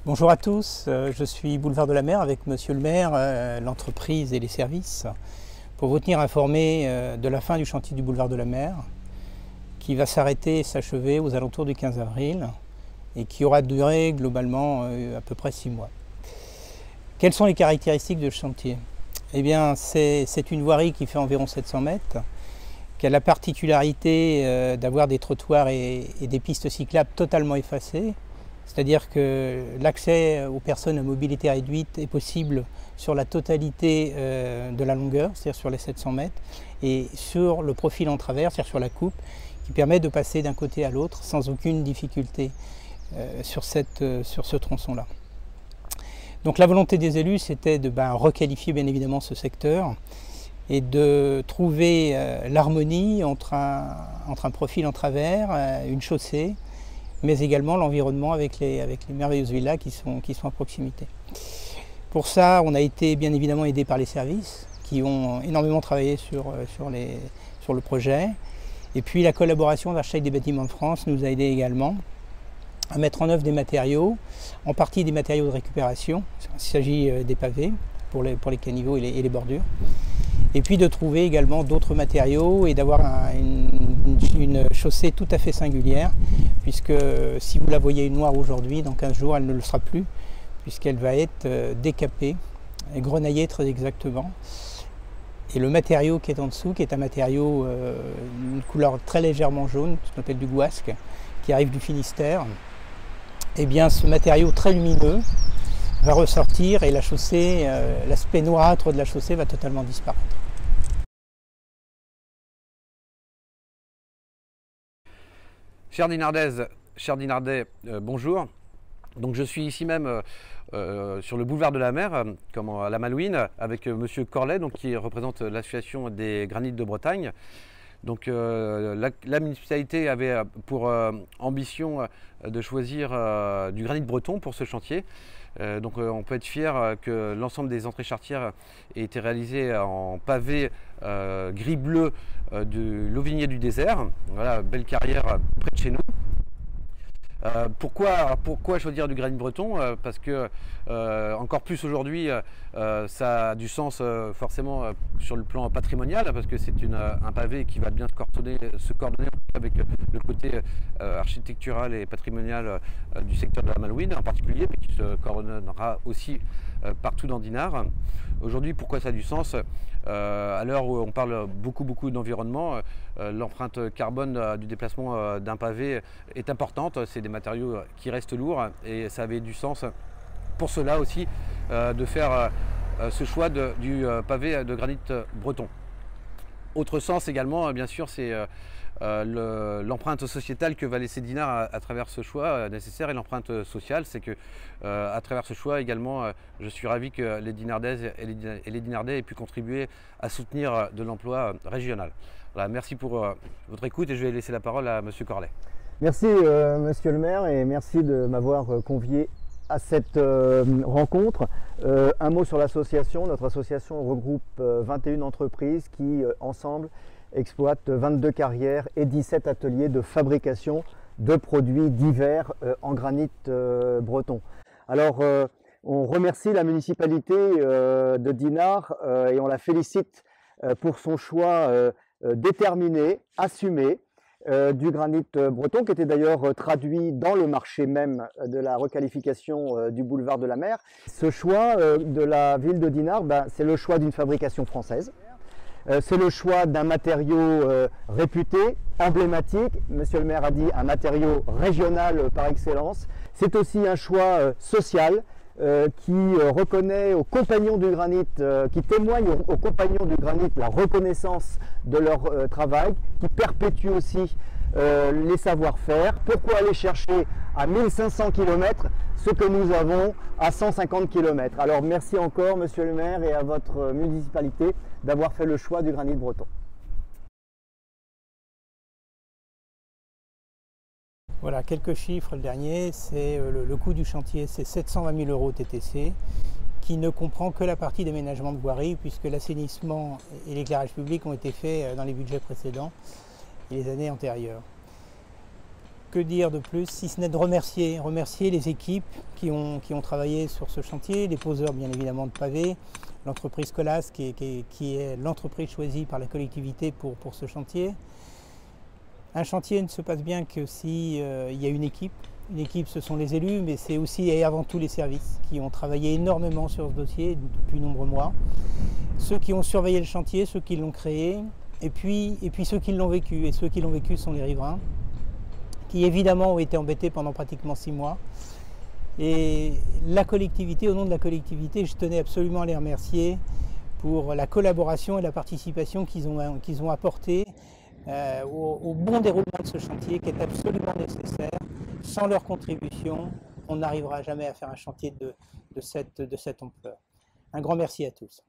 Bonjour à tous, je suis Boulevard de la Mer avec Monsieur le maire, l'entreprise et les services pour vous tenir informé de la fin du chantier du Boulevard de la Mer qui va s'arrêter et s'achever aux alentours du 15 avril et qui aura duré globalement à peu près 6 mois. Quelles sont les caractéristiques de ce chantier? Eh bien, c'est une voirie qui fait environ 700 mètres, qui a la particularité d'avoir des trottoirs et des pistes cyclables totalement effacées. C'est-à-dire que l'accès aux personnes à mobilité réduite est possible sur la totalité de la longueur, c'est-à-dire sur les 700 mètres, et sur le profil en travers, c'est-à-dire sur la coupe, qui permet de passer d'un côté à l'autre sans aucune difficulté sur ce tronçon-là. Donc la volonté des élus, c'était de requalifier bien évidemment ce secteur et de trouver l'harmonie entre un profil en travers, une chaussée, mais également l'environnement avec les merveilleuses villas qui sont à proximité. Pour ça, on a été bien évidemment aidé par les services qui ont énormément travaillé sur le projet. Et puis la collaboration d'Architectes des Bâtiments de France nous a aidé également à mettre en œuvre des matériaux, en partie des matériaux de récupération. Il s'agit des pavés pour les caniveaux et les bordures. Et puis de trouver également d'autres matériaux et d'avoir une chaussée tout à fait singulière, puisque si vous la voyez noire aujourd'hui, dans 15 jours, elle ne le sera plus, puisqu'elle va être décapée, et grenaillée très exactement. Et le matériau qui est en dessous, qui est un matériau d'une couleur très légèrement jaune, ce qu'on appelle du gouasque, qui arrive du Finistère, eh bien ce matériau très lumineux va ressortir et la chaussée, l'aspect noirâtre de la chaussée va totalement disparaître. Chers Dinardaises, chers Dinardais, bonjour. Donc je suis ici même sur le boulevard de la Mer, comme à la Malouine, avec Monsieur Corlet, donc, qui représente l'association des granites de Bretagne. Donc la municipalité avait pour ambition de choisir du granit breton pour ce chantier. Donc on peut être fier que l'ensemble des entrées charretières aient été réalisées en pavé gris-bleu de Lauvigné du Désert. Voilà, belle carrière près de chez nous. Pourquoi choisir du granit breton? Parce que encore plus aujourd'hui, ça a du sens forcément sur le plan patrimonial, parce que c'est un pavé qui va bien se coordonner avec le côté architectural et patrimonial du secteur de la Malouine en particulier, mais qui se coordonnera aussi partout dans Dinard. Aujourd'hui, pourquoi ça a du sens? À l'heure où on parle beaucoup d'environnement, l'empreinte carbone du déplacement d'un pavé est importante. C'est des matériaux qui restent lourds et ça avait du sens pour cela aussi de faire ce choix du pavé de granit breton. Autre sens également, bien sûr, c'est l'empreinte sociétale que va laisser Dinard à travers ce choix nécessaire, et l'empreinte sociale, c'est que à travers ce choix également, je suis ravi que les Dinardaises et les Dinardais aient pu contribuer à soutenir de l'emploi régional. Voilà, merci pour votre écoute et je vais laisser la parole à Monsieur Corlet. Merci Monsieur le maire, et merci de m'avoir convié à cette rencontre. Un mot sur l'association. Notre association regroupe 21 entreprises qui ensemble exploitent 22 carrières et 17 ateliers de fabrication de produits divers en granit breton. Alors on remercie la municipalité de Dinard et on la félicite pour son choix déterminé, assumé, du granit breton, qui était d'ailleurs traduit dans le marché même de la requalification du boulevard de la Mer. Ce choix de la ville de Dinard, c'est le choix d'une fabrication française. C'est le choix d'un matériau réputé, emblématique. Monsieur le maire a dit un matériau régional par excellence. C'est aussi un choix social qui reconnaît aux compagnons du granit, qui témoigne aux compagnons du granit la reconnaissance de leur travail, qui perpétue aussi les savoir-faire. Pourquoi aller chercher à 1500 km ce que nous avons à 150 km? Alors merci encore Monsieur le maire et à votre municipalité d'avoir fait le choix du granit breton. Voilà, quelques chiffres. Le dernier, c'est le coût du chantier, c'est 720 000 € TTC, qui ne comprend que la partie d'aménagement de voirie, puisque l'assainissement et l'éclairage public ont été faits dans les budgets précédents et les années antérieures. que dire de plus, si ce n'est de remercier les équipes qui ont travaillé sur ce chantier, les poseurs bien évidemment de pavés, l'entreprise Colas qui est l'entreprise choisie par la collectivité pour ce chantier. Un chantier ne se passe bien que si il y a une équipe. Une équipe, ce sont les élus, mais c'est aussi et avant tout les services qui ont travaillé énormément sur ce dossier depuis de nombreux mois. Ceux qui ont surveillé le chantier, ceux qui l'ont créé, et puis ceux qui l'ont vécu. Et ceux qui l'ont vécu sont les riverains, qui évidemment ont été embêtés pendant pratiquement 6 mois. Et la collectivité, au nom de la collectivité, je tenais absolument à les remercier pour la collaboration et la participation qu'ils ont apportée au bon déroulement de ce chantier qui est absolument nécessaire. Sans leur contribution, on n'arrivera jamais à faire un chantier de cette ampleur. Un grand merci à tous.